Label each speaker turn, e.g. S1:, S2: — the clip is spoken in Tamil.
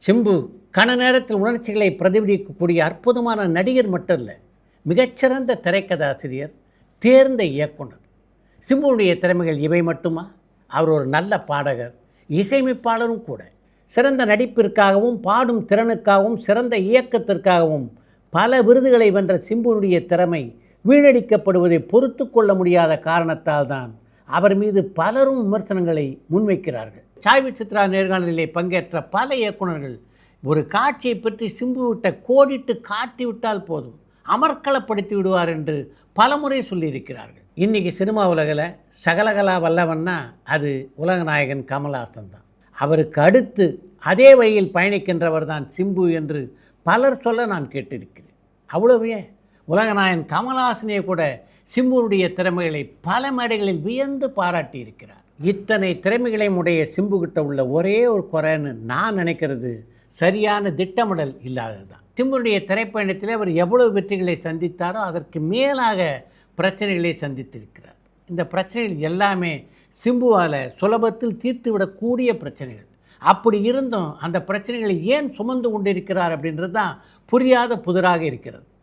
S1: சிம்பு கன நேரத்தில் உணர்ச்சிகளை பிரதிபலிக்கக்கூடிய அற்புதமான நடிகர் மட்டும் இல்லை, மிகச்சிறந்த திரைக்கதாசிரியர், தேர்ந்த இயக்குனர். சிம்புவுடைய திறமைகள் இவை மட்டுமா? அவர் ஒரு நல்ல பாடகர், இசையமைப்பாளரும் கூட. சிறந்த நடிப்பிற்காகவும் பாடும் திறனுக்காகவும் சிறந்த இயக்கத்திற்காகவும் பல விருதுகளை வென்ற சிம்புவுடைய திறமை வீணடிக்கப்படுவதை பொறுத்து கொள்ள முடியாத காரணத்தால் தான் அவர் மீது பலரும் விமர்சனங்களை முன்வைக்கிறார்கள். சாய் சித்ரா நேர்காணலிலே பங்கேற்ற பல இயக்குநர்கள் ஒரு காட்சியை பற்றி சிம்புவிட்ட கோடிட்டு காட்டிவிட்டால் போதும், அமர்க்களப்படுத்தி விடுவார் என்று பலமுறை சொல்லியிருக்கிறார்கள். இன்றைக்கி சினிமா உலகில் சகலகலா வல்லவன்னா அது உலகநாயகன் கமல்ஹாசன் தான். அவருக்கு அடுத்து அதே வழியில் பயணிக்கின்றவர் தான் சிம்பு என்று பலர் சொல்ல நான் கேட்டிருக்கிறேன். அவ்வளவே உலகநாயகன் கமல்ஹாசனே கூட சிம்புவுடைய திறமைகளை பல மேடைகளில் வியந்து பாராட்டியிருக்கிறார். இத்தனை திறமைகளையும் உடைய சிம்புக்கிட்ட உள்ள ஒரே ஒரு குறைன்னு நான் நினைக்கிறது சரியான திட்டமிடல் இல்லாதது தான். சிம்புவுடைய திரைப்பயணத்தில் அவர் எவ்வளவு வெற்றிகளை சந்தித்தாரோ அதற்கு மேலாக பிரச்சனைகளை சந்தித்திருக்கிறார். இந்த பிரச்சனைகள் எல்லாமே சிம்புவால் சுலபத்தில் தீர்த்துவிடக்கூடிய பிரச்சனைகள். அப்படி இருந்தும் அந்த பிரச்சனைகளை ஏன் சுமந்து கொண்டிருக்கிறார் அப்படின்றது தான் புரியாத புதிராக இருக்கிறது.